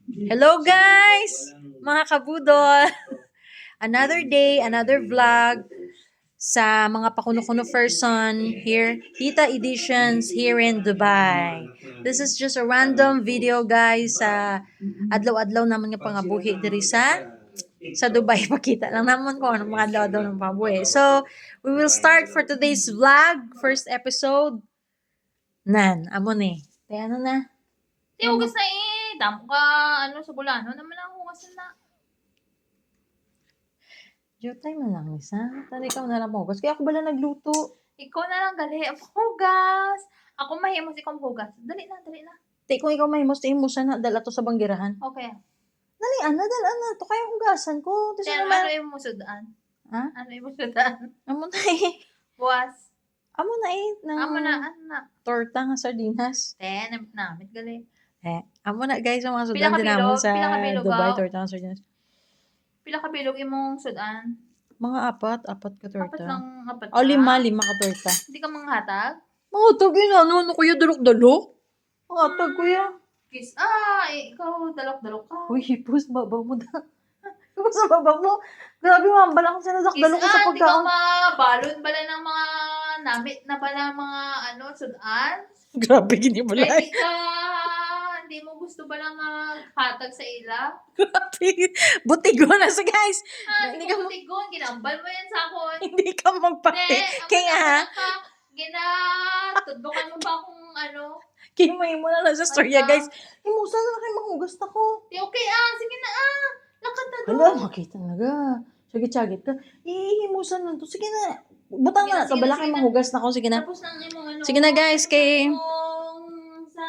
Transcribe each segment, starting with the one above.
Hello guys! Mga kabudol! Another day, another vlog sa mga pakuno-kuno person here. Tita Editions here in Dubai. This is just a random video guys sa adlaw-adlaw naman nga pangabuhi diri sa Dubai. Pakita lang naman ko ano mga adlaw-adlaw ng pangabuhi. So, we will start for today's vlog, first episode. Amo ni. Kaya ano na? Di, hugas na eh. Damo ka, sa bulano naman ang hugas na. Jotay man lang, Lisa. Tari ikaw na lang hugas. Kaya ako bala nagluto. Ikaw na lang gali ang hugas. Ako mahimos ikaw hugas. Dali na. Kung ikaw mahimos, imusan na. Dala to sa banggirahan. Okay. Dali, dala. To kaya hugasan ko. Kaya ano yung musudaan? Ha? Ano yung musudaan? Amo na eh. Buwas. Amo na eh. Amo na. Torta nga sardinas. Namit gali. Amo na guys, ang mga Pila sudan ka din naman bilog? sa Pila ka bilog, Dubai, aw? torta nga sardinas. Pila ka bilog imong sudan? Mga apat ka torta. Apat O, lima ka torta. Hindi ka manghatag? Mga tag yun, ano kuya, dalok-dalok? Mga tag kuya. Kiss. Ikaw dalok-dalok ka. Uy, hipos, baba mo na. Hipos sa baba mo. Grabe, mambala kong sinadakdalo ko sa Hindi ka pagkaon. mabalon bala ng mga namit na bala mga sudan? Grabe, gini mo lang. Hindi mo gusto ba lang maghatag sa ila? Grabe. Butigo na sa guys. Hindi ka matigon. Ginambal mo yan sa akon. Hindi ka magpati. Kaya tudlokan mo ba kung kimay mo na lang sa storya guys. Imusa na kayo mahugas na ko. Okay sige na Lakad na doon. Hala, makita talaga. Sagit-sagit ka. Ihimusan na to. Sige na. Butang na. Kabala kayo mahugas na ko. Sige na. Tapos na ang imong Sige na guys. Kay sa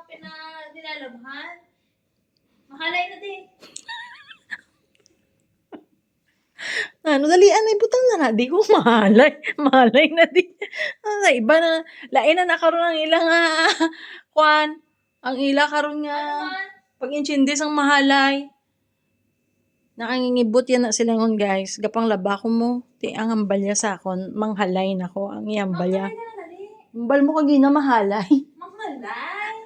pinadinalabhan. Mahalay na din. dalian ay butang na. Di ko mahalay. Mahalay na di. Iba na. Lain na nakaroon ang ilang kwan. Ang ila karon nga. Pag-inchindis ang mahalay. Nakangingibot yan na silangon guys. Gapang laba ko mo. Ti ang ambalya sa akon. Manghalay na ko ang iambalya. Ambal mo kagina mahalay. Mahalay?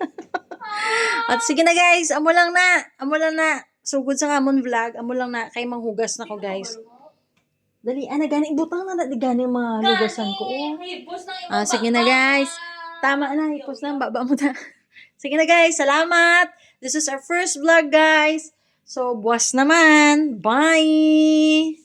At sige na guys. Amo lang na. Sugod sa kamon vlog. Amo lang na. Kay manghugas na ko guys. Dali, gani. Ibutang na gani mga lugasan ko. Sige na guys. Tama na. Hipos na. Baba mo na. Sige na guys. Salamat. This is our first vlog guys. So, buwas naman. Bye!